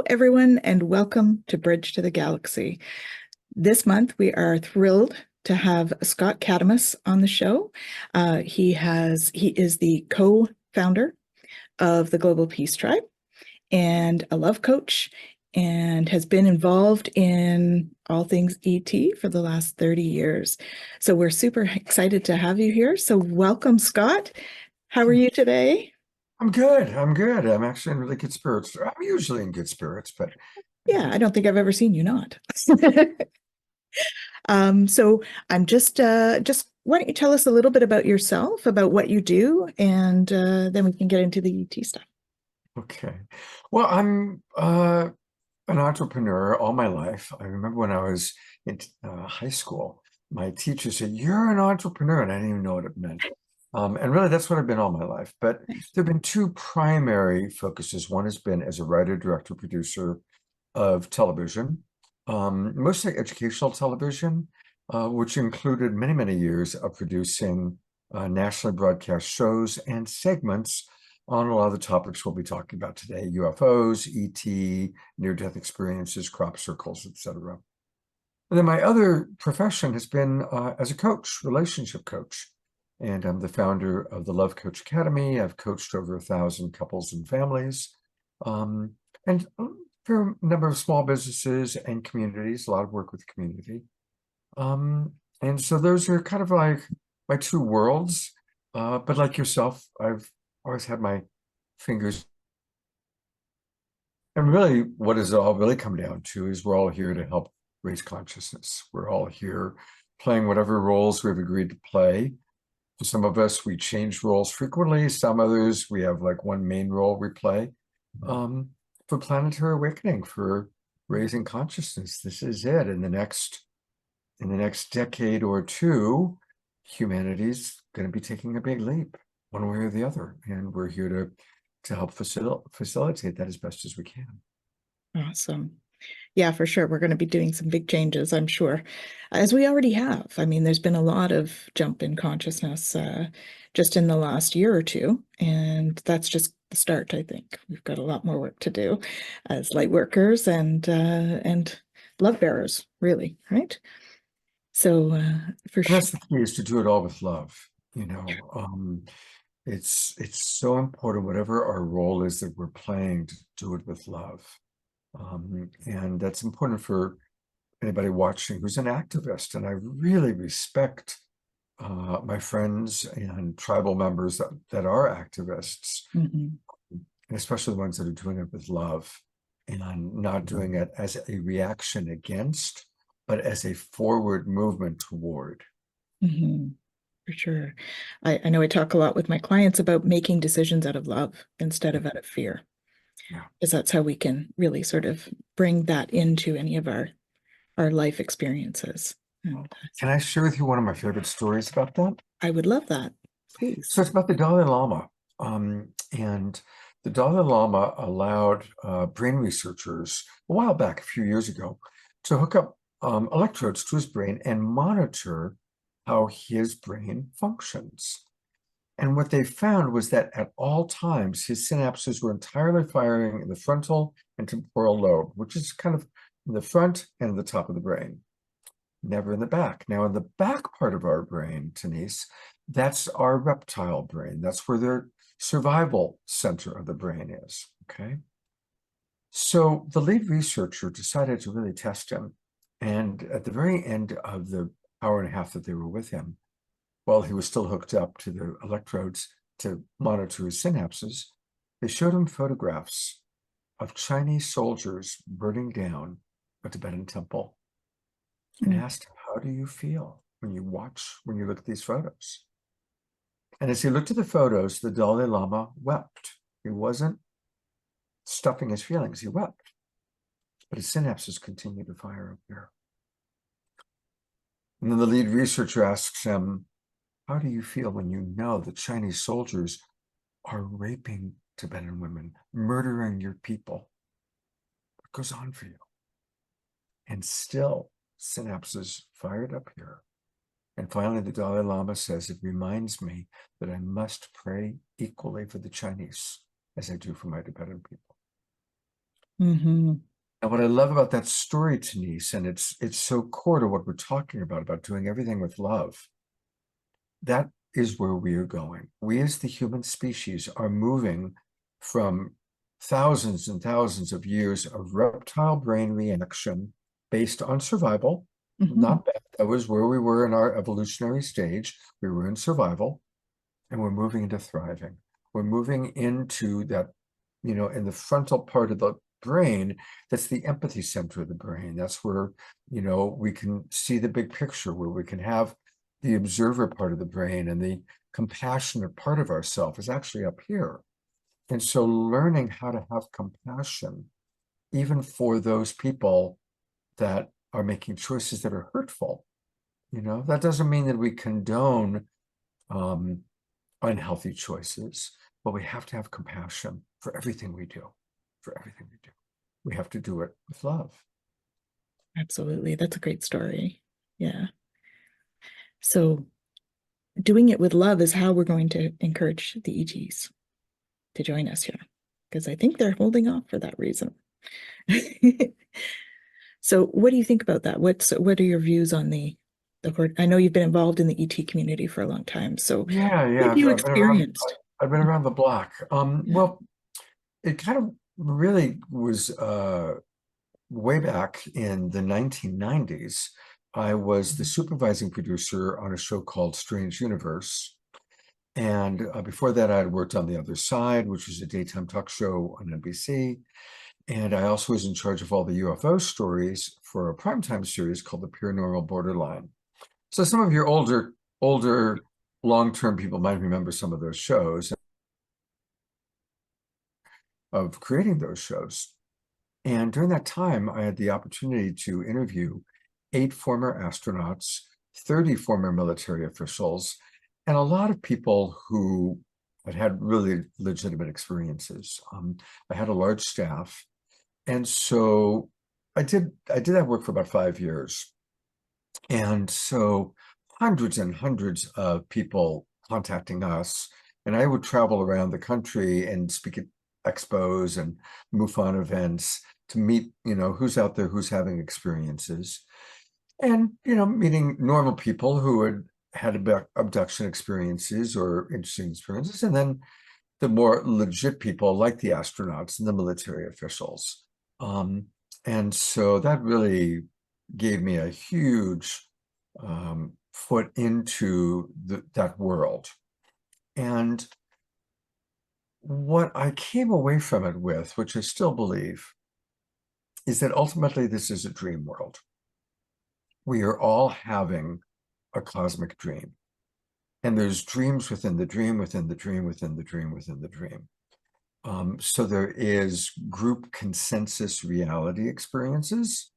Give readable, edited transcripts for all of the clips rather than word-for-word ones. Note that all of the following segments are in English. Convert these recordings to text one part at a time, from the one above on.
Hello, everyone, and welcome to Bridge to the Galaxy. This month, we are thrilled to have Scott Catamas on the show. He is the co-founder of the Global Peace Tribe and a love coach, and has been involved in all things ET for the last 30 years. So we're super excited to have you here. So welcome, Scott. How are you today? I'm good. I'm good. I'm actually in really good spirits. I'm usually in good spirits, but Yeah, I don't think I've ever seen you not. So I'm just why don't you tell us a little bit about yourself, about what you do, and then we can get into the ET stuff. okay. Well, I'm an entrepreneur all my life. I remember when I was in high school, my teacher said, "You're an entrepreneur," and I didn't even know what it meant. And really, that's what I've been all my life. But Nice. there have been two primary focuses. One has been as a writer, director, producer of television, mostly educational television, which included many, many years of producing nationally broadcast shows and segments on a lot of the topics we'll be talking about today: UFOs, ET, near-death experiences, crop circles, etc. And then my other profession has been as a coach, relationship coach. And I'm the founder of the Love Coach Academy. I've coached over 1,000 couples and families. And for a number of small businesses and communities, a lot of work with the community. And so those are kind of like my two worlds. But like yourself, I've always had my fingers. And really, what does it all really come down to is we're all here to help raise consciousness. We're all here playing whatever roles we've agreed to play. For some of us, we change roles frequently. Some others, we have like one main role we play. Um, for planetary awakening, for raising consciousness, this is it. In the next decade or two, humanity's going to be taking a big leap, one way or the other, and we're here to help facilitate that as best as we can. Awesome. Yeah, for sure. We're going to be doing some big changes, I'm sure, as we already have. I mean, there's been a lot of jump in consciousness just in the last year or two, and that's just the start, I think. We've got a lot more work to do as light workers and love bearers, really, right? So for And sure. that's the key, is to do it all with love. You know, it's so important, whatever our role is that we're playing, to do it with love. And that's important for anybody watching who's an activist. And I really respect my friends and tribal members that are activists, Mhm. and especially the ones that are doing it with love and not doing it as a reaction against, but as a forward movement toward. Mhm. For sure. I know I talk a lot with my clients about making decisions out of love instead of out of fear, Yeah. because that's how we can really sort of bring that into any of our life experiences. And Can I share with you one of my favorite stories about that? I would love that, So please. it's about the Dalai Lama. And the Dalai Lama allowed brain researchers a while back, a few years ago, to hook up electrodes to his brain and monitor how his brain functions. And what they found was that at all times, his synapses were entirely firing in the frontal and temporal lobe, which is kind of in the front and the top of the brain, never in the back. Now, in the back part of our brain, Tanys, that's our reptile brain. That's where the survival center of the brain is, okay? So the lead researcher decided to really test him. And at the very end of the hour and a half that they were with him, while he was still hooked up to the electrodes to monitor his synapses, they showed him photographs of Chinese soldiers burning down a Tibetan temple, and Mm. asked him, "How do you feel when you look at these photos?" And as he looked at the photos, the Dalai Lama wept. He wasn't stuffing his feelings, he wept. But his synapses continued to fire up there. And then the lead researcher asks him, "How do you feel when you know the Chinese soldiers are raping Tibetan women, murdering your people? What goes on for you?" And still, synapses fired up here. And finally, the Dalai Lama says, "It reminds me that I must pray equally for the Chinese as I do for my Tibetan people." Mm-hmm. And what I love about that story, Tanys, and it's so core to what we're talking about doing everything with love, that is where we are going. We as the human species are moving from thousands and thousands of years of reptile brain reaction based on survival. Mm-hmm. Not bad. That was where we were in our evolutionary stage. We were in survival, and we're moving into thriving. We're moving into that, in the frontal part of the brain, that's the empathy center of the brain. That's where, we can see the big picture, where we can have the observer part of the brain, and the compassionate part of ourself is actually up here. And so learning how to have compassion, even for those people that are making choices that are hurtful, that doesn't mean that we condone unhealthy choices, but we have to have compassion for everything we do, for everything we do. We have to do it with love. Absolutely. That's a great story. Yeah. So doing it with love is how we're going to encourage the ETs to join us here, because I think they're holding off for that reason. So what do you think about that? What are your views on the horde? I know you've been involved in the ET community for a long time. So Yeah, what have you I've been around. experienced? I've been around the block. Well, it kind of really was way back in the 1990s. I was the supervising producer on a show called Strange Universe. And before that, I had worked on The Other Side, which was a daytime talk show on NBC. And I also was in charge of all the UFO stories for a primetime series called The Paranormal Borderline. So some of your older long-term people might remember some of those shows, of creating those shows. And during that time, I had the opportunity to interview 8 former astronauts, 30 former military officials, and a lot of people who had really legitimate experiences. I had a large staff, and so I did that work for about 5 years. And so hundreds and hundreds of people contacting us, and I would travel around the country and speak at expos and MUFON events to meet, who's out there, who's having experiences, and, meeting normal people who had abduction experiences or interesting experiences, and then the more legit people like the astronauts and the military officials. And so that really gave me a huge foot into that world. And what I came away from it with, which I still believe, is that ultimately this is a dream world. We are all having a cosmic dream. And there's dreams within the dream, within the dream, within the dream, within the dream. So there is group consensus reality experiences.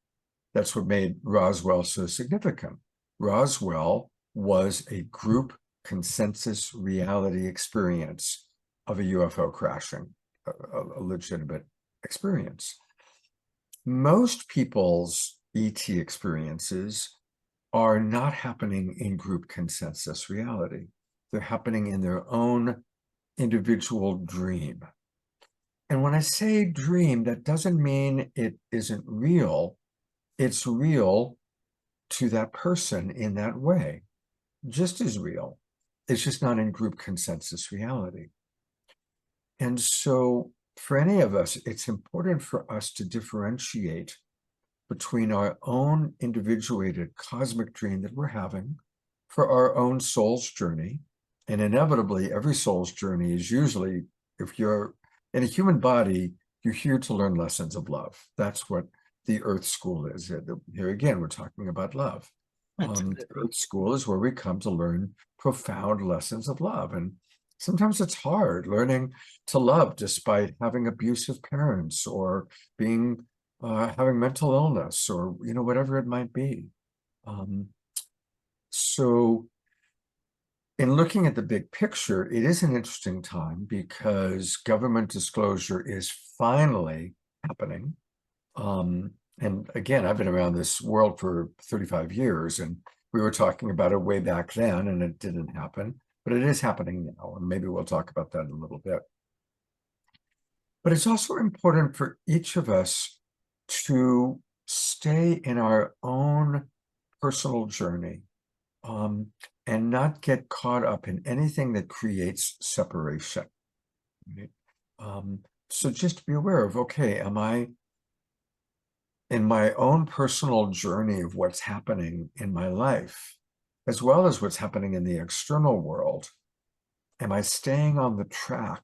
That's what made Roswell so significant. Roswell was a group consensus reality experience of a UFO crashing, a legitimate experience. Most people's ET experiences are not happening in group consensus reality. They're happening in their own individual dream. And when I say dream, that doesn't mean it isn't real. It's real to that person in that way, just as real. It's just not in group consensus reality. And so for any of us, it's important for us to differentiate between our own individuated cosmic dream that we're having for our own soul's journey. And inevitably, every soul's journey is usually, if you're in a human body, you're here to learn lessons of love. That's what the Earth School is. Here again, we're talking about love. The Earth School is where we come to learn profound lessons of love. And sometimes it's hard learning to love despite having abusive parents or being having mental illness or whatever it might be. So in looking at the big picture, it is an interesting time because government disclosure is finally happening. And again, I've been around this world for 35 years, and we were talking about it way back then, and it didn't happen, but it is happening now, and maybe we'll talk about that in a little bit. But it's also important for each of us to stay in our own personal journey, and not get caught up in anything that creates separation. Right? So just be aware of, okay, am I in my own personal journey of what's happening in my life, as well as what's happening in the external world? Am I staying on the track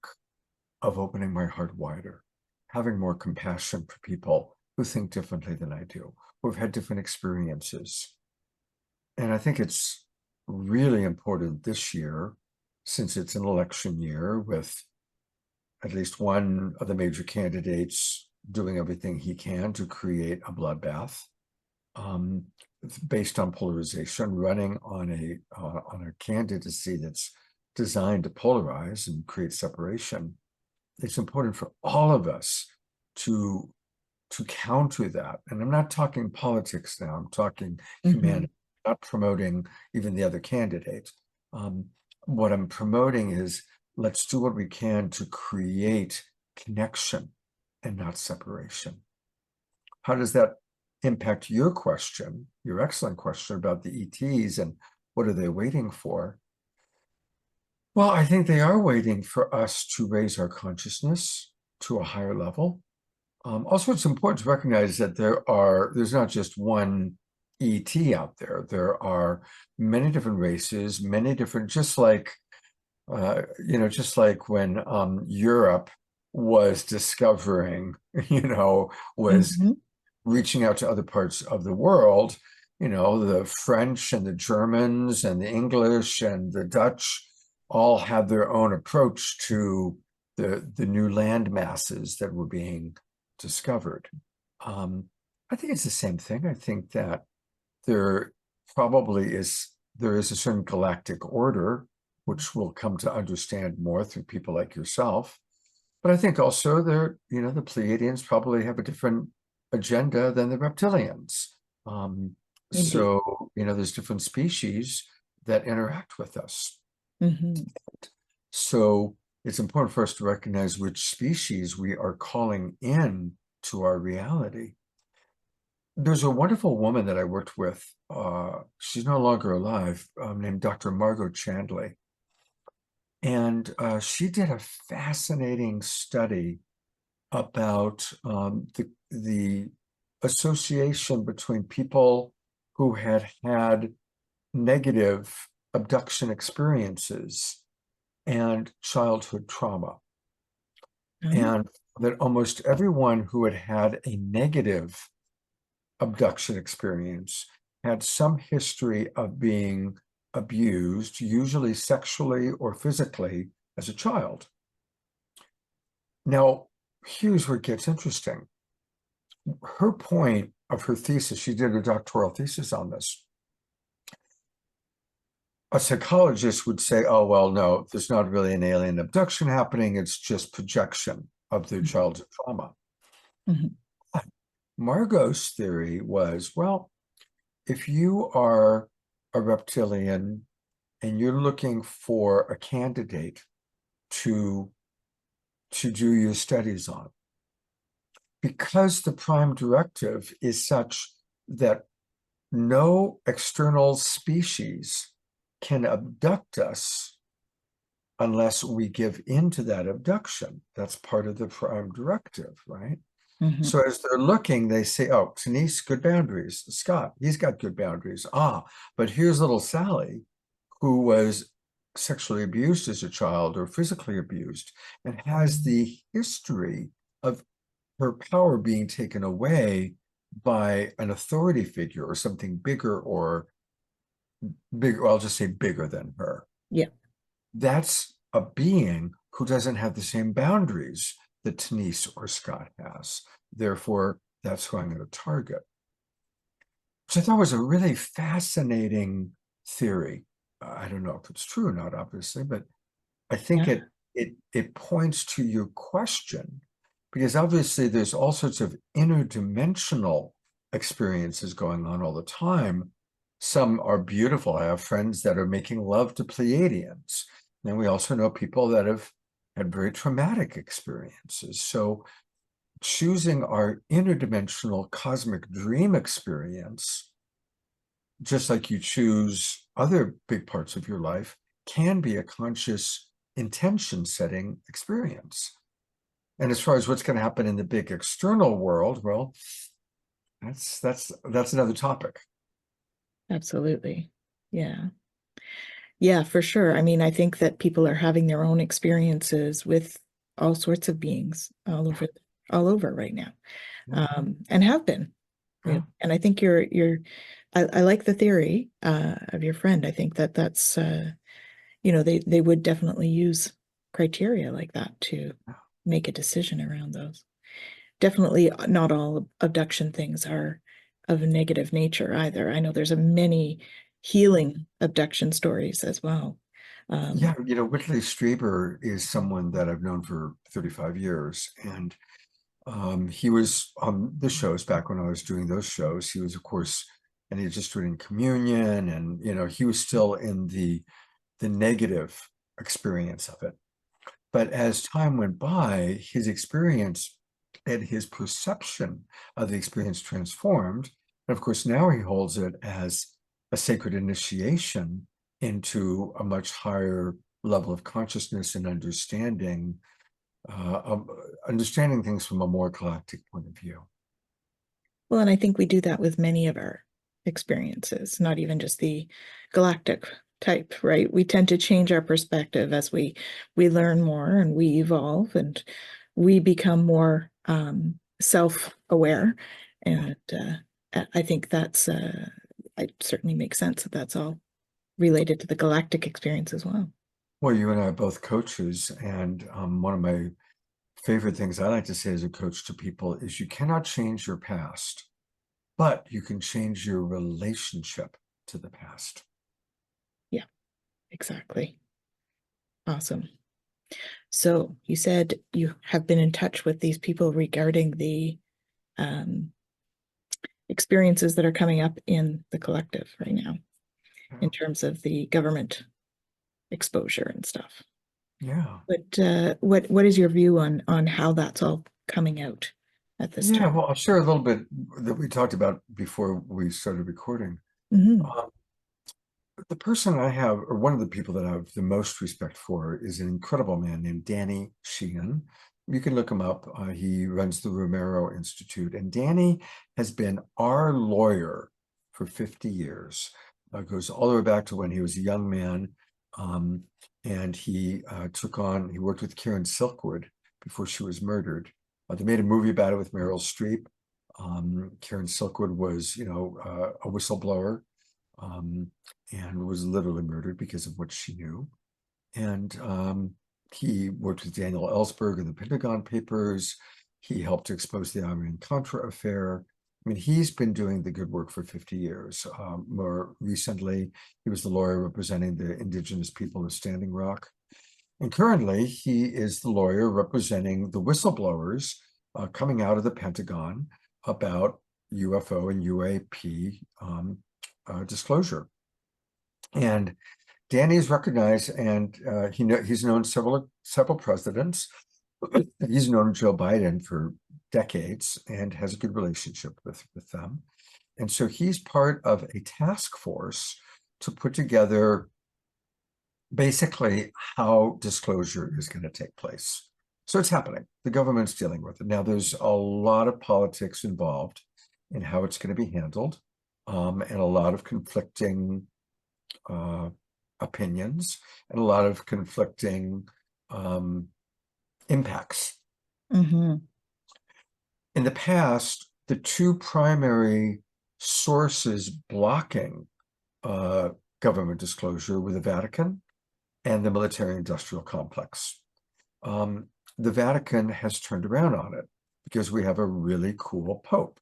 of opening my heart wider, having more compassion for people who think differently than I do, who have had different experiences? And I think it's really important this year, since it's an election year, with at least one of the major candidates doing everything he can to create a bloodbath, based on polarization, running on a candidacy that's designed to polarize and create separation. It's important for all of us to counter that. And I'm not talking politics now, I'm talking humanity, not promoting even the other candidate. What I'm promoting is, let's do what we can to create connection and not separation. How does that impact your question, your excellent question about the ETs and what are they waiting for? Well, I think they are waiting for us to raise our consciousness to a higher level. Also, it's important to recognize that there's not just one ET out there. There are many different races, many different, just like when Europe was discovering, was reaching out to other parts of the world, the French and the Germans and the English and the Dutch all had their own approach to the new land masses that were being discovered. I think it's the same thing. I think that there is a certain galactic order, which we'll come to understand more through people like yourself. But I think also the Pleiadians probably have a different agenda than the reptilians. So, there's different species that interact with us. So it's important for us to recognize which species we are calling in to our reality. There's a wonderful woman that I worked with. She's no longer alive, named Dr. Margot Chandley. And she did a fascinating study about the association between people who had had negative abduction experiences and childhood trauma. And that almost everyone who had had a negative abduction experience had some history of being abused, usually sexually or physically, as a child. Now, here's where it gets interesting. Her point of her thesis, she did a doctoral thesis on this. A psychologist would say, oh, well, no, there's not really an alien abduction happening. It's just projection of their childhood trauma. Margot's theory was, well, if you are a reptilian and you're looking for a candidate to do your studies on, because the prime directive is such that no external species can abduct us unless we give in to that abduction. That's part of the prime directive, right? So as they're looking, they say, oh, Tanys, good boundaries. Scott, he's got good boundaries. But here's little Sally, who was sexually abused as a child or physically abused and has the history of her power being taken away by an authority figure or something bigger or bigger, I'll just say bigger than her. Yeah. That's a being who doesn't have the same boundaries that Tanys or Scott has. Therefore, that's who I'm going to target. Which I thought was a really fascinating theory. I don't know if it's true or not, obviously, but I think it points to your question, because obviously there's all sorts of interdimensional experiences going on all the time. Some are beautiful. I have friends that are making love to Pleiadians. And we also know people that have had very traumatic experiences. So choosing our interdimensional cosmic dream experience, just like you choose other big parts of your life, can be a conscious intention setting experience. And as far as what's going to happen in the big external world, well, that's another topic. Absolutely. Yeah. Yeah, for sure. I mean, I think that people are having their own experiences with all sorts of beings all over right now. And have been. Yeah. And I think I like the theory of your friend. I think that that's they would definitely use criteria like that to make a decision around those. Definitely not all abduction things are of a negative nature either. I know there's many healing abduction stories as well. Yeah, Whitley Strieber is someone that I've known for 35 years, and he was on the shows back when I was doing those shows. He was, of course, and he was just doing communion, and he was still in the negative experience of it. But as time went by, his experience and his perception of the experience transformed. And of course, now he holds it as a sacred initiation into a much higher level of consciousness and understanding things from a more galactic point of view. Well, and I think we do that with many of our experiences, not even just the galactic type, right? We tend to change our perspective as we learn more and we evolve and we become more self-aware. And I think it certainly makes sense that that's all related to the galactic experience as well. Well, you and I are both coaches, and one of my favorite things I like to say as a coach to people is you cannot change your past, but you can change your relationship to the past. Yeah, exactly. Awesome. So you said you have been in touch with these people regarding the experiences that are coming up in the collective right now in terms of the government exposure and stuff. Yeah. But what is your view on how that's all coming out at this Yeah, time? well, I'll share a little bit that we talked about before we started recording. Mm-hmm. The person I have, or one of the people that I have the most respect for, is an incredible man named Danny Sheehan. You can look him up. He runs the Romero Institute, and Danny has been our lawyer for 50 years. Goes all the way back to when he was a young man, and he worked with Karen Silkwood before she was murdered. They made a movie about it with Meryl Streep. Karen Silkwood was, a whistleblower, and was literally murdered because of what she knew. And he worked with Daniel Ellsberg in the Pentagon Papers. He helped to expose the Iran-Contra affair. I mean, he's been doing the good work for 50 years. More recently, he was the lawyer representing the indigenous people of Standing Rock. And currently, he is the lawyer representing the whistleblowers coming out of the Pentagon about UFO and UAP disclosure. And Danny is recognized, and he's known several presidents. He's known Joe Biden for decades and has a good relationship with them. And so he's part of a task force to put together basically how disclosure is going to take place. So it's happening. The government's dealing with it. Now, there's a lot of politics involved in how it's going to be handled, and a lot of conflicting opinions and a lot of conflicting impacts. Mm-hmm. In the past, the two primary sources blocking government disclosure were the Vatican and the military-industrial complex. The Vatican has turned around on it because we have a really cool Pope.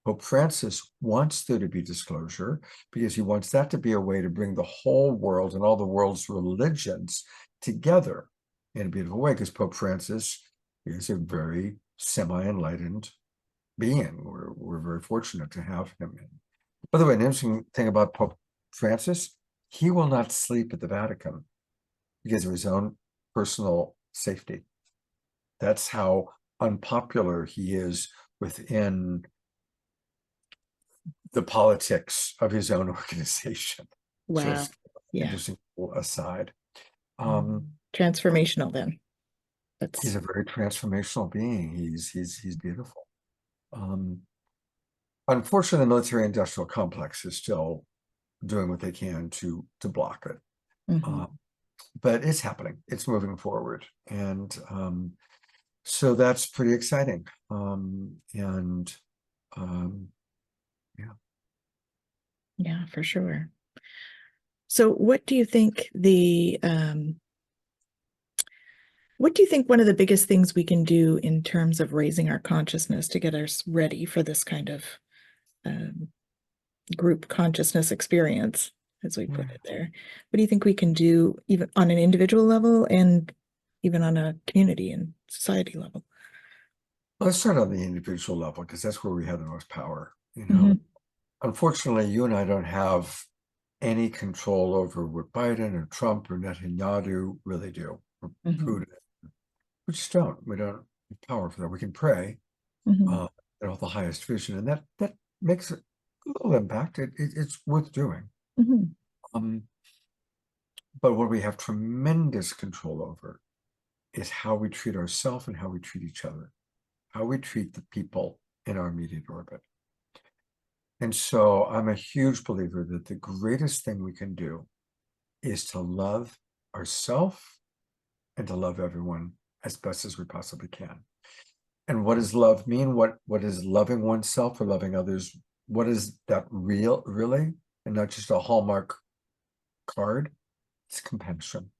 Pope Francis wants there to be disclosure because he wants that to be a way to bring the whole world and all the world's religions together in a beautiful way, because Pope Francis is a very semi-enlightened being. We're very fortunate to have him in. By the way, an interesting thing about Pope Francis, he will not sleep at the Vatican because of his own personal safety. That's how unpopular he is within the politics of his own organization. Wow. Just Yeah. interesting aside. Um, Transformational then. he's That's a very transformational being. He's beautiful. Unfortunately, the military-industrial complex is still doing what they can to block it. mhm. But it's happening. It's moving forward, and so that's pretty exciting. And yeah. Yeah, for sure. So what do you think what do you think one of the biggest things we can do in terms of raising our consciousness to get us ready for this kind of um, group consciousness experience, as we put it there? What do you think we can do even on an individual level and even on a community and society level? Let's start on the individual level because that's where we have the most power. Mhm. Unfortunately, you and I don't have any control over what Biden or Trump or Netanyahu really do, or Mhm. Putin. We just don't. We don't have power for that. We can pray Mhm. at the highest vision, and that makes a little impact. It's worth doing. Mhm. But what we have tremendous control over is how we treat ourselves and how we treat each other, how we treat the people in our immediate orbit. And so I'm a huge believer that the greatest thing we can do is to love ourselves and to love everyone as best as we possibly can. And what does love mean? What is loving oneself or loving others? What is that really? And not just a Hallmark card. It's compassion.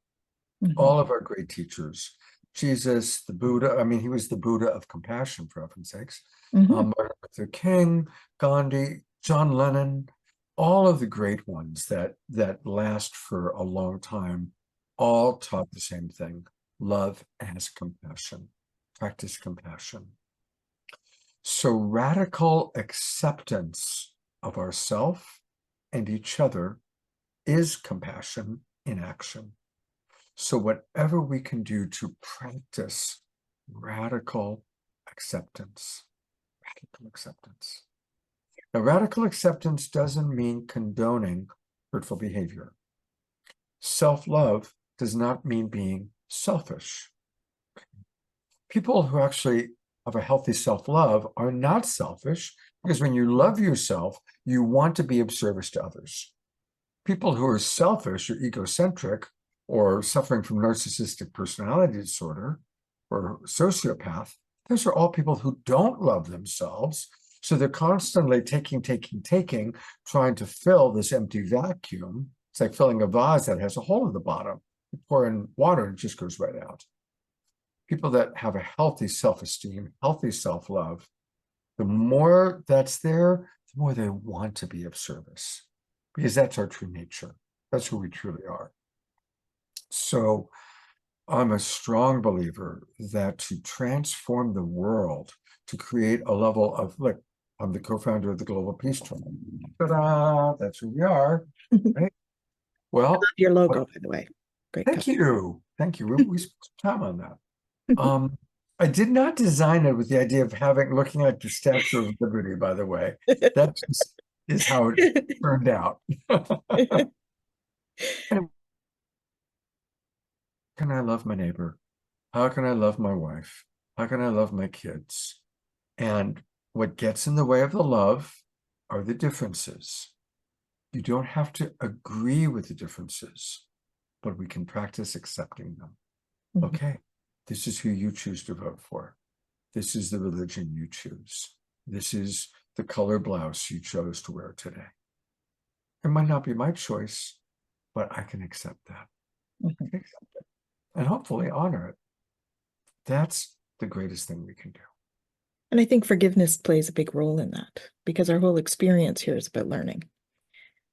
Mhm. All of our great teachers, Jesus, the Buddha, I mean, he was the Buddha of compassion, for heaven's sakes. Mhm. Martin Luther King, Gandhi, John Lennon, all of the great ones that last for a long time, all taught the same thing: love as compassion, practice compassion. So radical acceptance of ourself and each other is compassion in action. So whatever we can do to practice radical acceptance, radical acceptance. Now, radical acceptance doesn't mean condoning hurtful behavior. Self-love does not mean being selfish. People who actually have a healthy self-love are not selfish, because when you love yourself, you want to be of service to others. People who are selfish or egocentric or suffering from narcissistic personality disorder or sociopath, those are all people who don't love themselves. So they're constantly taking, trying to fill this empty vacuum. It's like filling a vase that has a hole in the bottom. You pour in water and it just goes right out. People that have a healthy self-esteem, healthy self-love, the more that's there, the more they want to be of service, because that's our true nature. That's who we truly are. So I'm a strong believer that to transform the world, to create a level of, look, I'm the co-founder of the Global Peace Tribe. Ta-da! That's who we are, right? Well, Your logo, by the way. Great thank you. Thank you. We spent some time on that. I did not design it with the idea of looking like the Statue of Liberty, by the way. That just is how it turned out. And how can I love my neighbor? How can I love my wife? How can I love my kids? And what gets in the way of the love are the differences. You don't have to agree with the differences, but we can practice accepting them. Mhm. Okay, this is who you choose to vote for. This is the religion you choose. This is the color blouse you chose to wear today. It might not be my choice, but I can accept that. Mhm. I can accept it and hopefully honor it. That's the greatest thing we can do. And I think forgiveness plays a big role in that, because our whole experience here is about learning.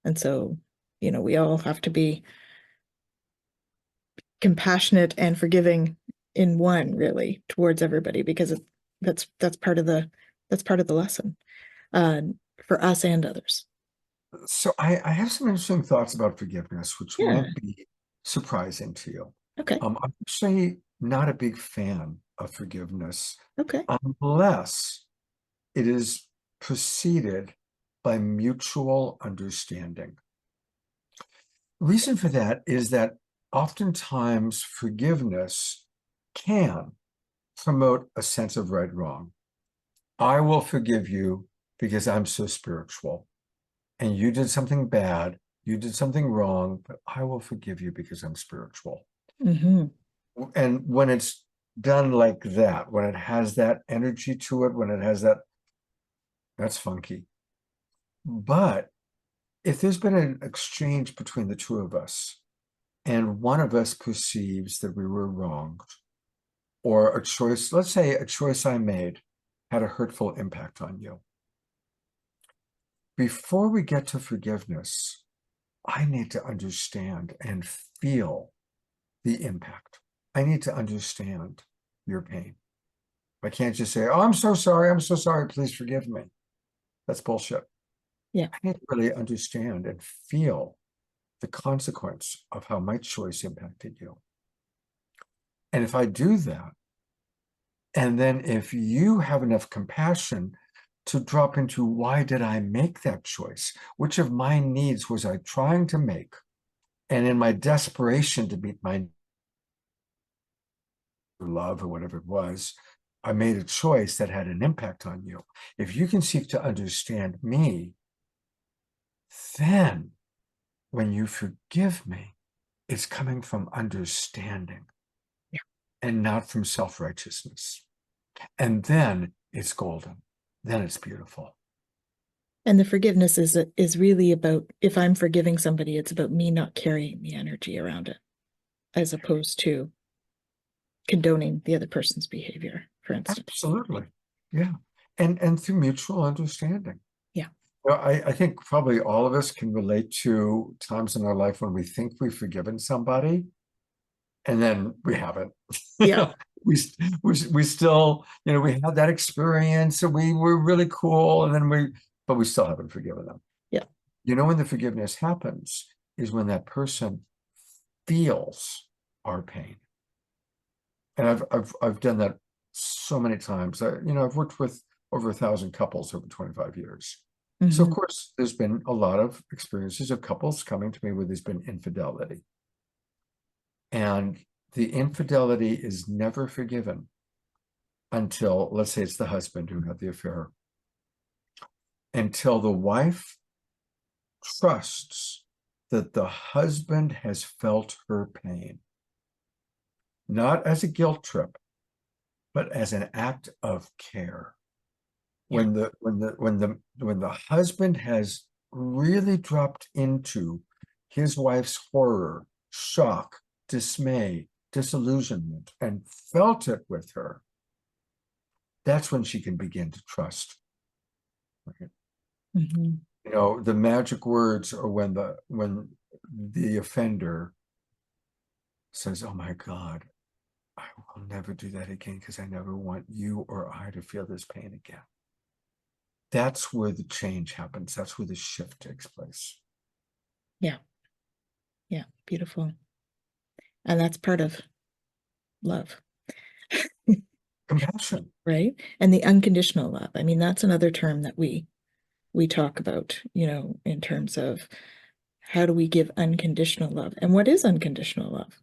And so, we all have to be compassionate and forgiving in one, really, towards everybody, because that's part of the lesson, uh, for us and others. So I have some interesting thoughts about forgiveness, which Yeah. won't be surprising to you. Okay. I'm actually not a big fan of forgiveness Okay. unless it is preceded by mutual understanding. Reason for that is that oftentimes forgiveness can promote a sense of right wrong. I will forgive you because I'm so spiritual, and you did something bad, you did something wrong, but I will forgive you because I'm spiritual. Mm-hmm. And when it's done like that, when it has that energy to it, when it has that, that's funky. But if there's been an exchange between the two of us, and one of us perceives that we were wronged, or a choice, let's say a choice I made had a hurtful impact on you. Before we get to forgiveness, I need to understand and feel the impact. I need to understand your pain. I can't just say, oh, I'm so sorry, please forgive me. That's bullshit. Yeah. I need to really understand and feel the consequence of how my choice impacted you. And if I do that, and then if you have enough compassion to drop into why did I make that choice? Which of my needs was I trying to make? And in my desperation to meet my love or whatever it was, I made a choice that had an impact on you. If you can seek to understand me, then when you forgive me, it's coming from understanding and not from self-righteousness. And then it's golden. Then it's beautiful. And the forgiveness is really about, if I'm forgiving somebody, it's about me not carrying the energy around it, as opposed to condoning the other person's behavior, for instance. Absolutely. Yeah. And through mutual understanding. Yeah. Well, I think probably all of us can relate to times in our life when we think we've forgiven somebody, and then we haven't. Yeah. we still, we had that experience and we were really cool, and then but we still haven't forgiven them. Yeah. When the forgiveness happens is when that person feels our pain. And I've done that so many times. I've worked with over 1,000 couples over 25 years. So of Mhm. course, there's been a lot of experiences of couples coming to me where there's been infidelity. And the infidelity is never forgiven until, let's say it's the husband who had the affair, until the wife trusts that the husband has felt her pain, not as a guilt trip, but as an act of care. Yeah. When the husband has really dropped into his wife's horror, shock, dismay, disillusionment, and felt it with her, that's when she can begin to trust. Right? Mhm. The magic words are when the offender says, "Oh my God, I will never do that again because I never want you or I to feel this pain again." That's where the change happens. That's where the shift takes place. Yeah. Yeah. Beautiful. And that's part of love. Compassion. Right? And the unconditional love. I mean, that's another term that we talk about, in terms of how do we give unconditional love, and what is unconditional love?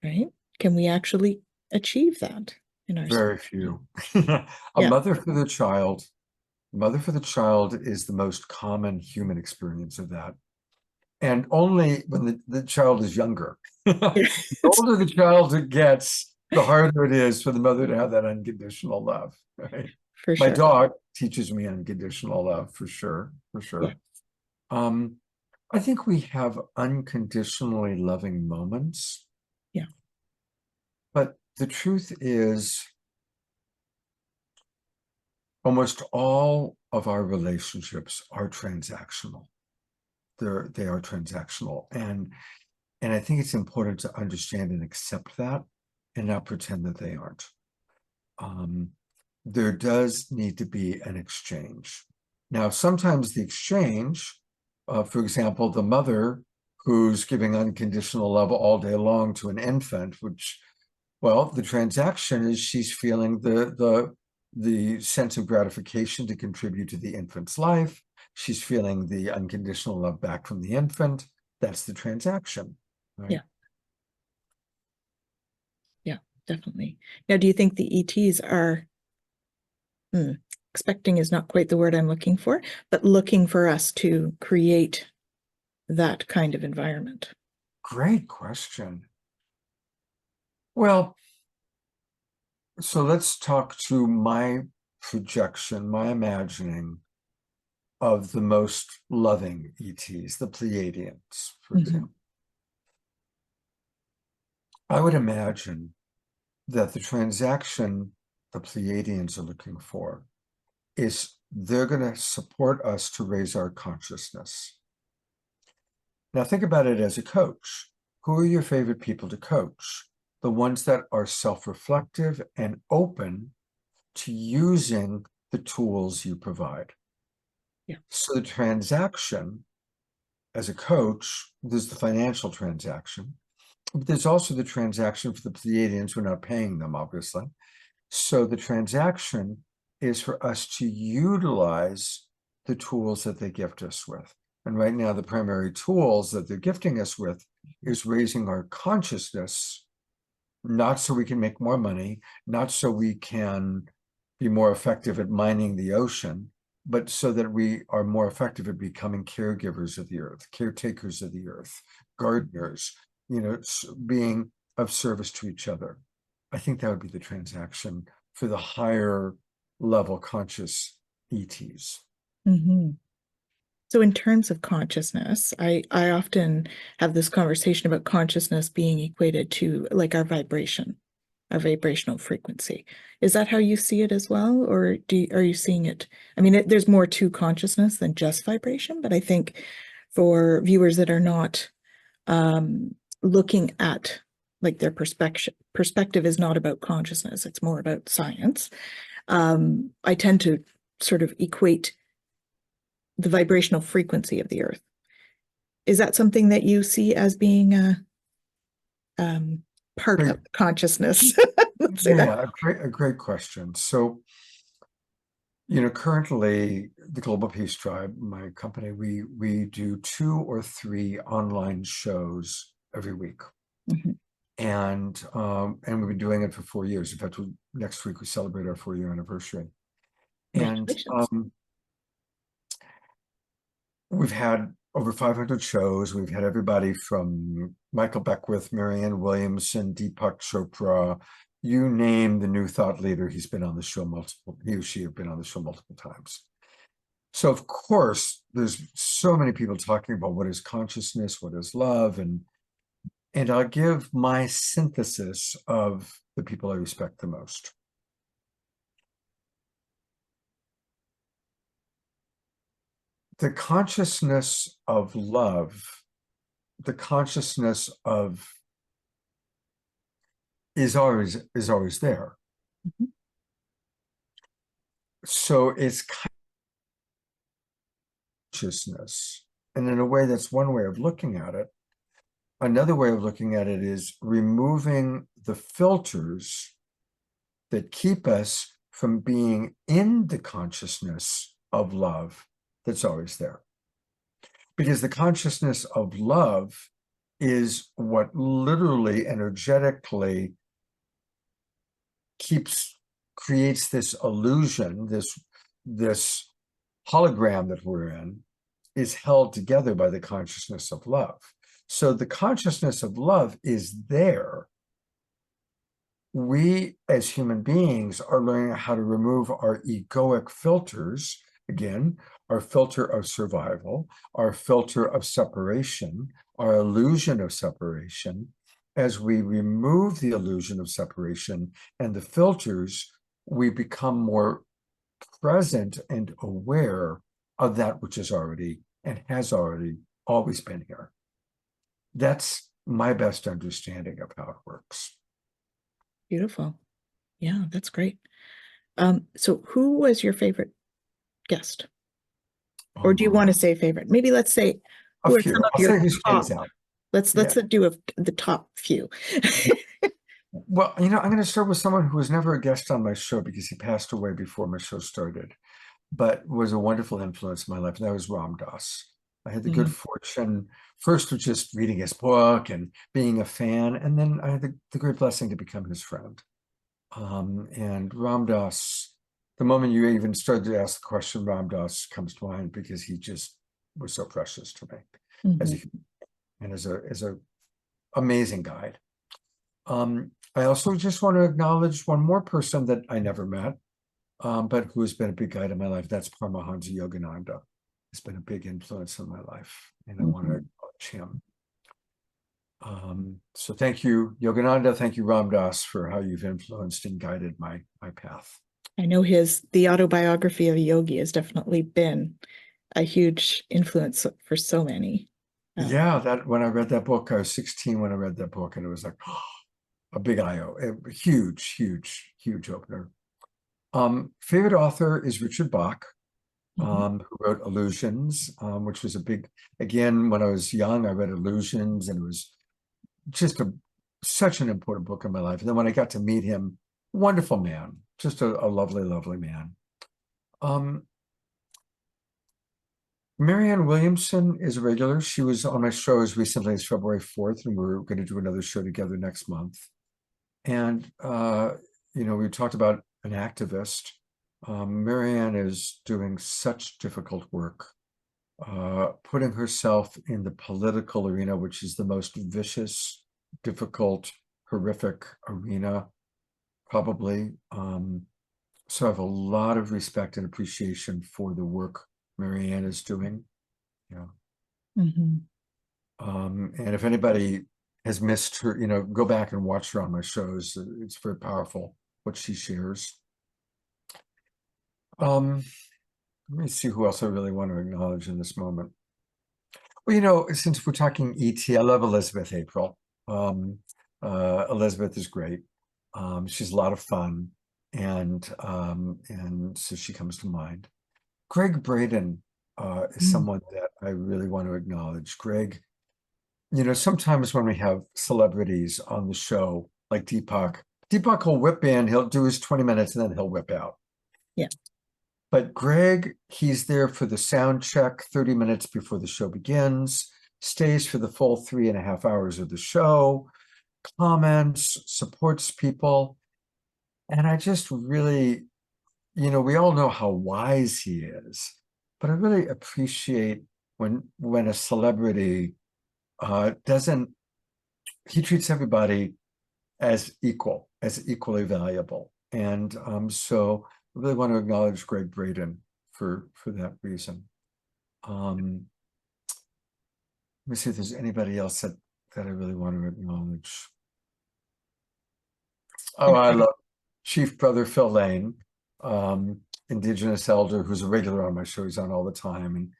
Right? Can we actually achieve that in our Very few. A Yeah. mother for the child. Mother for the child is the most common human experience of that. And only when the child is younger. The older the child gets, the harder it is for the mother to have that unconditional love. Right? For My sure. dog teaches me unconditional love, for sure. Yeah. I think we have unconditionally loving moments. Yeah. But the truth is, almost all of our relationships are transactional. They are transactional. And I think it's important to understand and accept that and not pretend that they aren't. There does need to be an exchange. Now, sometimes the exchange, for example, the mother who's giving unconditional love all day long to an infant, which, well, the transaction is she's feeling the sense of gratification to contribute to the infant's life. She's feeling the unconditional love back from the infant. That's the transaction, right? Yeah. Yeah, definitely. Now, do you think the ETs are expecting is not quite the word I'm looking for, but looking for us to create that kind of environment? Great question. Well, so let's talk to my projection, my imagining of the most loving ETs, the Pleiadians, for example. I would imagine that the transaction the Pleiadians are looking for is they're going to support us to raise our consciousness. Now, think about it as a coach. Who are your favorite people to coach? The ones that are self-reflective and open to using the tools you provide. Yeah. So the transaction as a coach, there's the financial transaction, but there's also the transaction for the Pleiadians. We're not paying them, obviously. So the transaction is for us to utilize the tools that they gift us with. And right now, the primary tools that they're gifting us with is raising our consciousness, not so we can make more money, not so we can be more effective at mining the ocean, but so that we are more effective at becoming caregivers of the earth, caretakers of the earth, gardeners, being of service to each other. I think that would be the transaction for the higher level conscious ETs. So in terms of consciousness, I often have this conversation about consciousness being equated to like our vibration, our vibrational frequency. Is that how you see it as well? Or are you seeing it? I mean, there's more to consciousness than just vibration, but I think for viewers that are not looking at like their perspective is not about consciousness, it's more about science. I tend to sort of equate the vibrational frequency of the earth. Is that something that you see as being a part of consciousness? Let's say that. A great question. So, currently the Global Peace Tribe, my company, we do 2 or 3 online shows every week. And we've been doing it for 4 years. In fact, next week we celebrate our 4-year anniversary. And we've had over 500 shows. We've had everybody from Michael Beckwith, Marianne Williamson, Deepak Chopra, you name the new thought leader, he's been on the show he or she have been on the show multiple times. So of course, there's so many people talking about what is consciousness, what is love, and I'll give my synthesis of the people I respect the most. The consciousness of love, the consciousness of is always there. So it's consciousness, and in a way, that's one way of looking at it. Another way of looking at it is removing the filters that keep us from being in the consciousness of love that's always there. Because the consciousness of love is what literally, energetically creates this illusion, this hologram that we're in, is held together by the consciousness of love. So the consciousness of love is there. We, as human beings, are learning how to remove our egoic filters, again, our filter of survival, our filter of separation, our illusion of separation. As we remove the illusion of separation and the filters, we become more present and aware of that which is already and has already always been here. That's my best understanding of how it works. Beautiful. Yeah, that's great. So who was your favorite guest? Or do you want to say favorite? Maybe let's say a few. I'll say who stands out. Let's do the top few. Well, I'm going to start with someone who was never a guest on my show because he passed away before my show started, but was a wonderful influence in my life. And that was Ram Dass. I had the good fortune first of just reading his book and being a fan, and then I had the great blessing to become his friend. And Ram Dass, the moment you even started to ask the question, Ram Dass comes to mind because he just was so precious to me as a amazing guide. I also just want to acknowledge one more person that I never met, but who has been a big guide in my life. That's Paramahansa Yogananda. He's been a big influence in my life, and I want to acknowledge him. So thank you, Yogananda. Thank you, Ram Dass, for how you've influenced and guided my path. I know the autobiography of a yogi has definitely been a huge influence for so many. Yeah, that when I read that book, I was 16 when I read that book, and it was like a big a huge opener. Favorite author is Richard Bach, who wrote Illusions, which was a big, again, when I was young, I read Illusions, and it was just such an important book in my life. And then when I got to meet him, wonderful man, just a lovely, lovely man. Marianne Williamson is a regular. She was on my show as recently as February 4th, and we're going to do another show together next month. And, we talked about an activist. Marianne is doing such difficult work, putting herself in the political arena, which is the most vicious, difficult, horrific arena, probably. So I have a lot of respect and appreciation for the work Marianne is doing. And if anybody has missed her, go back and watch her on my shows. It's very powerful what she shares. Let me see who else I really want to acknowledge in this moment. Well, since we're talking ET, I love Elizabeth April. Elizabeth is great. She's a lot of fun, and so she comes to mind. Greg Braden is someone that I really want to acknowledge. Greg, sometimes when we have celebrities on the show, like Deepak will whip in, he'll do his 20 minutes, and then he'll whip out. Yeah. But Greg, he's there for the sound check 30 minutes before the show begins, stays for the full 3.5 hours of the show, comments, supports people. And I just really, we all know how wise he is, but I really appreciate when a celebrity he treats everybody as equally valuable. And so I really want to acknowledge Greg Braden for that reason. Let me see if there's anybody else that I really want to acknowledge. Oh, I love Chief Brother Phil Lane, Indigenous elder who's a regular on my show. He's on all the time, and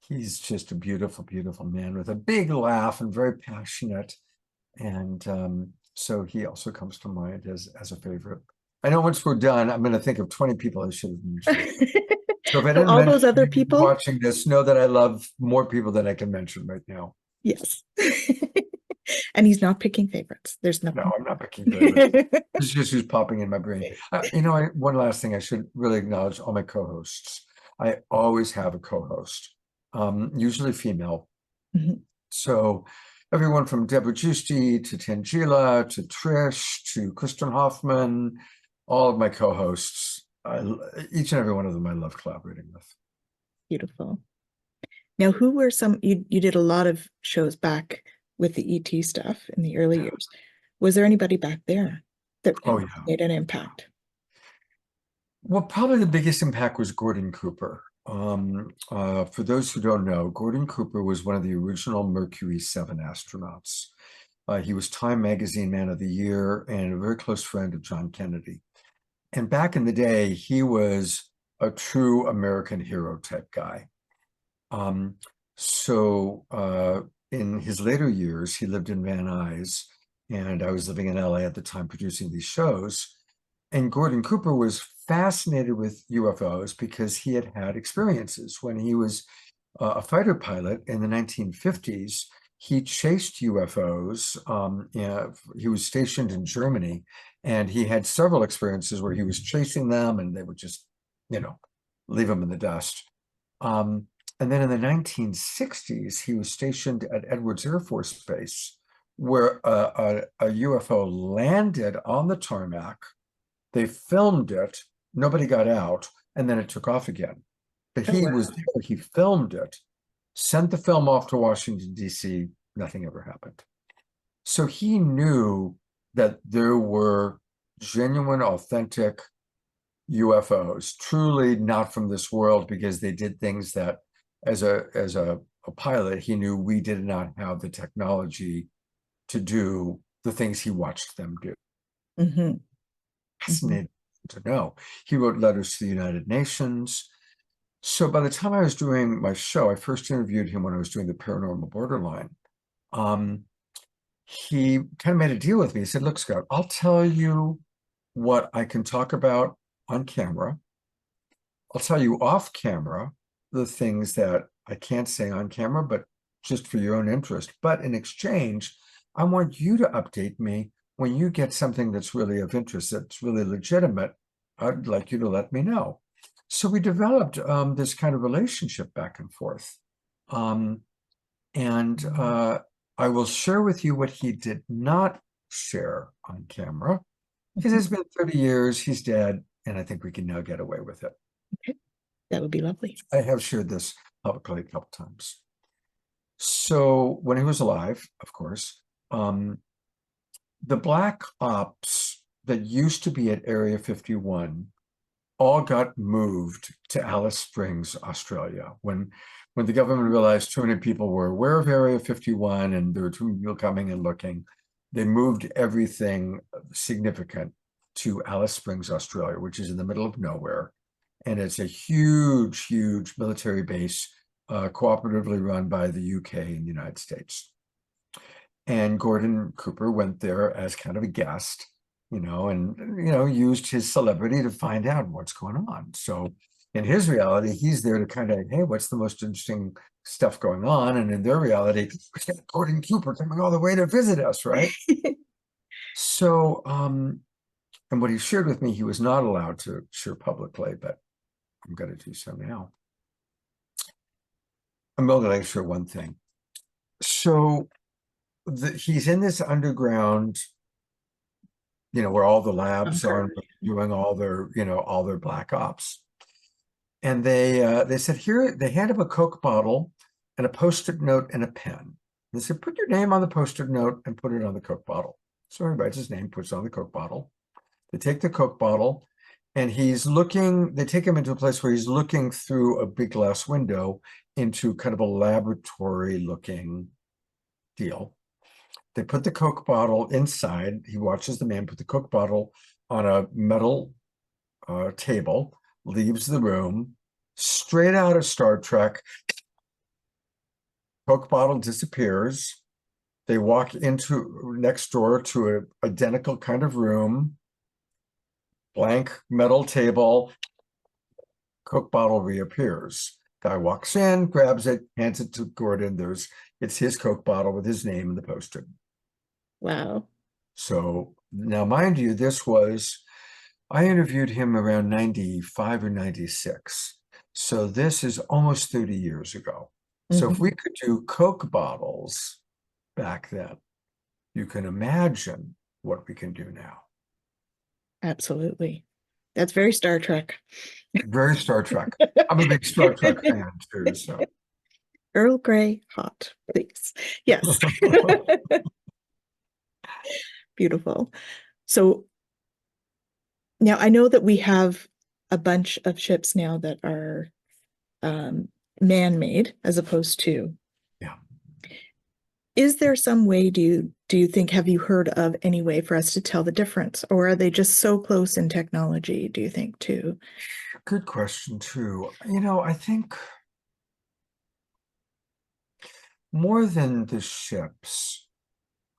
he's just a beautiful, beautiful man with a big laugh and very passionate. And so he also comes to mind as a favorite. I know once we're done, I'm going to think of 20 people I should have mentioned. So if I didn't all mention those other people watching this, know that I love more people than I can mention right now. Yes. And he's not picking favorites. There's nothing. No, I'm not picking favorites. It's just who's popping in my brain. One last thing I should really acknowledge all my co-hosts. I always have a co-host, usually female. So everyone from Deborah Giusti to Tangela to Trish to Kristen Hoffman, all of my co-hosts, each and every one of them I love collaborating with. Beautiful. Now, who were you did a lot of shows back with the ET stuff in the early years. Was there anybody back there that made an impact? Well, probably the biggest impact was Gordon Cooper. For those who don't know, Gordon Cooper was one of the original Mercury 7 astronauts. He was Time Magazine Man of the Year and a very close friend of John Kennedy. And back in the day, he was a true American hero type guy. In his later years, he lived in Van Nuys, and I was living in LA at the time producing these shows. And Gordon Cooper was fascinated with UFOs because he had had experiences when he was a fighter pilot in the 1950s. he chased UFOs. He was stationed in Germany, and he had several experiences where he was chasing them and they would just, leave him in the dust. And then in the 1960s, he was stationed at Edwards Air Force Base, where a UFO landed on the tarmac. They filmed it, nobody got out, and then it took off again. But Oh, he wow. was there, he filmed it, sent the film off to Washington, D.C., nothing ever happened. So he knew that there were genuine, authentic UFOs, truly not from this world, because they did things that, as a pilot, he knew we did not have the technology to do the things he watched them do. Mm-hmm. Fascinating to know. He wrote letters to the United Nations. So by the time I was doing my show, I first interviewed him when I was doing the Paranormal Borderline. He kind of made a deal with me. He said, look, Scott, I'll tell you what I can talk about on camera. I'll tell you off camera the things that I can't say on camera, but just for your own interest. But in exchange, I want you to update me when you get something that's really of interest, that's really legitimate. I'd like you to let me know. So we developed this kind of relationship back and forth. And I will share with you what he did not share on camera, because it's been 30 years, he's dead, and I think we can now get away with it. Okay. That would be lovely. I have shared this publicly a couple times. So when he was alive, of course, the black ops that used to be at Area 51 all got moved to Alice Springs, Australia. When the government realized too many people were aware of Area 51 and there were too many people coming and looking, they moved everything significant to Alice Springs, Australia, which is in the middle of nowhere. And it's a huge, huge military base, cooperatively run by the UK and the United States. And Gordon Cooper went there as kind of a guest, and used his celebrity to find out what's going on. So in his reality, he's there to kind of, hey, what's the most interesting stuff going on? And in their reality, we got Gordon Cooper coming all the way to visit us, right? So, and what he shared with me, he was not allowed to share publicly, but I'm going to do so now. I'm only going to share one thing. So he's in this underground, where all the labs are doing all their black ops. And they said, here, they hand him a Coke bottle and a Post-it note and a pen. They said, put your name on the Post-it note and put it on the Coke bottle. So he writes his name, puts it on the Coke bottle. They take the Coke bottle and they take him into a place where he's looking through a big glass window into kind of a laboratory looking deal. They put the Coke bottle inside. He watches the man put the Coke bottle on a metal table, leaves the room, straight out of Star Trek. Coke bottle disappears. They walk into next door to an identical kind of room, blank metal table, Coke bottle reappears. Guy walks in, grabs it, hands it to Gordon. It's his Coke bottle with his name in the Post-it. Wow. So now, mind you, I interviewed him around 95 or 96. So this is almost 30 years ago. So if we could do Coke bottles back then, you can imagine what we can do now. Absolutely. That's very Star Trek. Very Star Trek. I'm a big Star Trek fan too. So Earl Grey hot, please. Yes. Beautiful. So now I know that we have a bunch of ships now that are man-made as opposed to. Yeah. Is there some way, do you think, have you heard of any way for us to tell the difference? Or are they just so close in technology, do you think, too? Good question, too. I think more than the ships,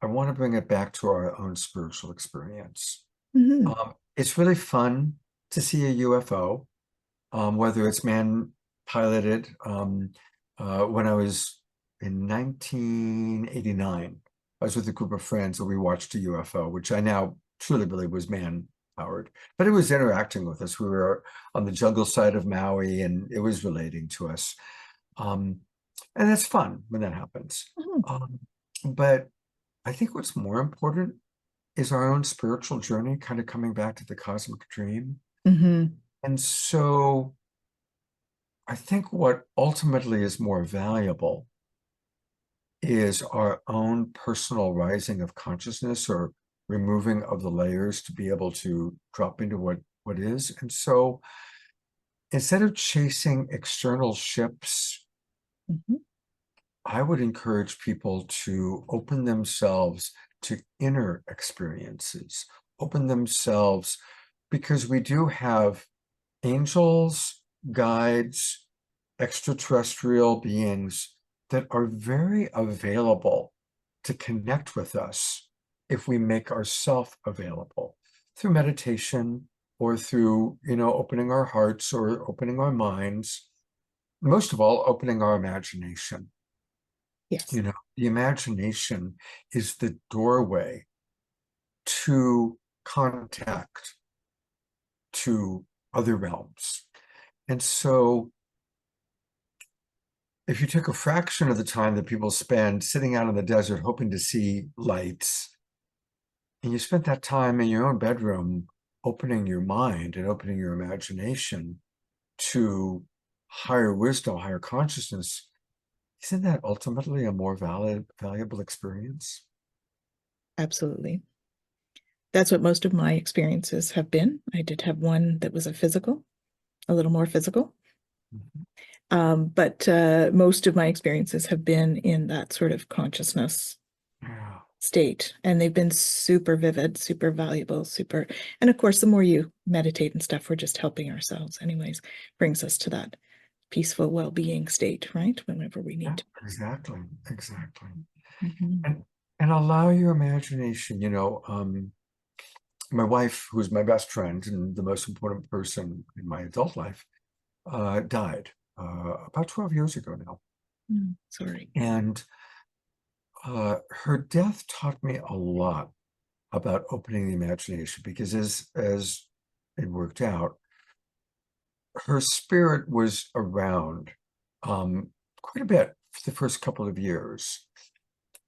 I want to bring it back to our own spiritual experience. It's really fun to see a UFO, whether it's man piloted. When I was in 1989. I was with a group of friends and we watched a UFO, which I now truly believe was man-powered. But it was interacting with us. We were on the jungle side of Maui and it was relating to us. And that's fun when that happens. But I think what's more important is our own spiritual journey, kind of coming back to the cosmic dream. And so I think what ultimately is more valuable is our own personal rising of consciousness or removing of the layers to be able to drop into what is. And so instead of chasing external ships, I would encourage people to open themselves to inner experiences, open themselves, because we do have angels, guides, extraterrestrial beings that are very available to connect with us if we make ourselves available through meditation or through, opening our hearts or opening our minds. Most of all, opening our imagination. Yes. The imagination is the doorway to contact to other realms. And so if you took a fraction of the time that people spend sitting out in the desert hoping to see lights, and you spent that time in your own bedroom opening your mind and opening your imagination to higher wisdom, higher consciousness, isn't that ultimately a more valuable experience? Absolutely. That's what most of my experiences have been. I did have one that was a little more physical. But most of my experiences have been in that sort of consciousness state, and they've been super vivid, super valuable, and of course, the more you meditate and stuff, we're just helping ourselves anyways, brings us to that peaceful well-being state, right? Whenever we need to. Exactly. And allow your imagination, my wife, who's my best friend and the most important person in my adult life, died about 12 years ago now. Sorry. And her death taught me a lot about opening the imagination, because as it worked out, her spirit was around quite a bit for the first couple of years.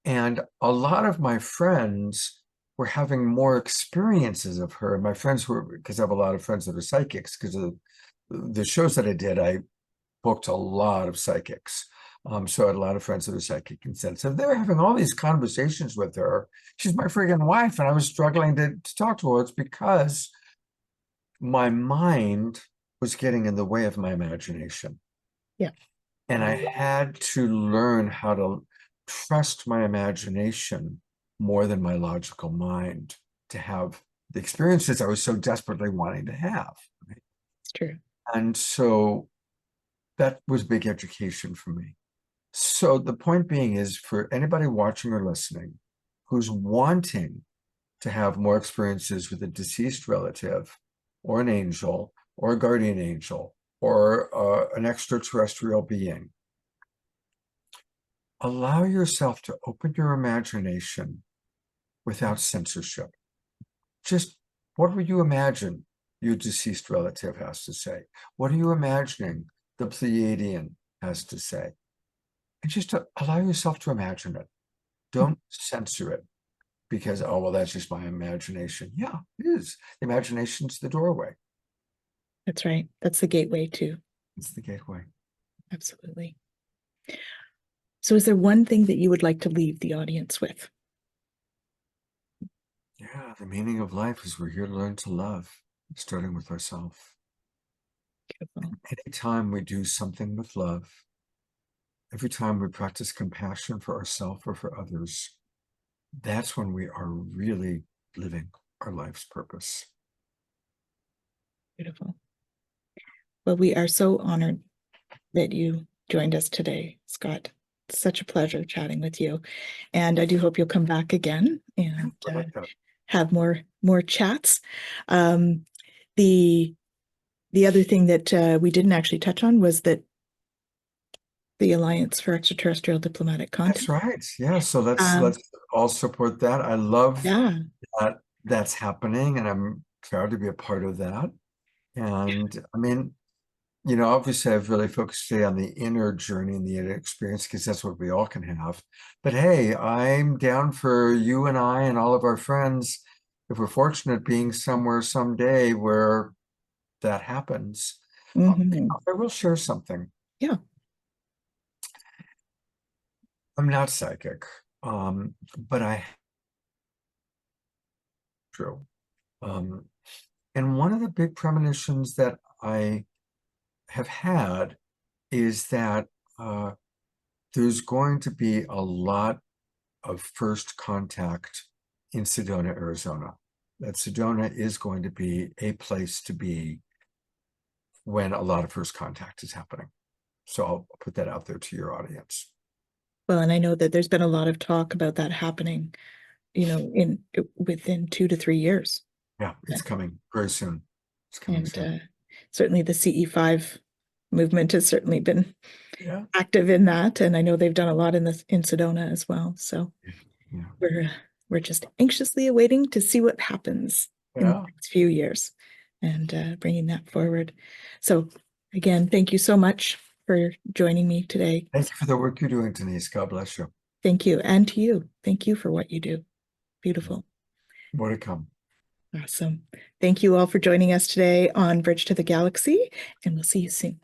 And a lot of my friends were having more experiences of her. And my friends were, because I have a lot of friends that are psychics, because of the shows that I did, I booked a lot of psychics. So I had a lot of friends that are psychic and sensitive. They were having all these conversations with her. She's my friggin' wife, and I was struggling to talk to her. It's because my mind was getting in the way of my imagination. Yeah. And I had to learn how to trust my imagination more than my logical mind to have the experiences I was so desperately wanting to have. Right? It's true. And so that was big education for me. So the point being is, for anybody watching or listening who's wanting to have more experiences with a deceased relative or an angel or a guardian angel or an extraterrestrial being, allow yourself to open your imagination without censorship. Just what would you imagine your deceased relative has to say? What are you imagining the Pleiadian has to say? And just to allow yourself to imagine it. Don't censor it because, oh, well, that's just my imagination. Yeah, it is. The imagination's the doorway. That's right. That's the gateway too. It's the gateway. Absolutely. So is there one thing that you would like to leave the audience with? Yeah, the meaning of life is we're here to learn to love, starting with ourselves. Anytime we do something with love, every time we practice compassion for ourselves or for others, that's when we are really living our life's purpose. Beautiful. Well, we are so honored that you joined us today, Scott. It's such a pleasure chatting with you. And I do hope you'll come back again and have more chats. The other thing that we didn't actually touch on was that the Alliance for Extraterrestrial Diplomatic Contact. That's right. Yeah. So let's all support that. I love Yeah. that that's happening, and I'm proud to be a part of that. And I mean, obviously I've really focused today on the inner journey and the inner experience because that's what we all can have. But hey, I'm down for you and I and all of our friends, if we're fortunate, being somewhere someday where that happens. Mhm. I will share something. Yeah. I'm not psychic, but I true. And one of the big premonitions that I have had is that there's going to be a lot of first contact in Sedona, Arizona. That Sedona is going to be a place to be when a lot of first contact is happening. So I'll put that out there to your audience. Well, and I know that there's been a lot of talk about that happening, within 2 to 3 years. Yeah, it's coming very soon. It's coming And soon. certainly the CE5 movement has certainly been Yeah. active in that. And I know they've done a lot in Sedona as well. So Yeah. we're just anxiously awaiting to see what happens in the Yeah. next few years and bringing that forward. So again, thank you so much for joining me today. Thank you for the work you're doing, Tanys. God bless you. Thank you. And to you. Thank you for what you do. Beautiful. More to come. Awesome. Thank you all for joining us today on Bridge to the Galaxy, and we'll see you soon.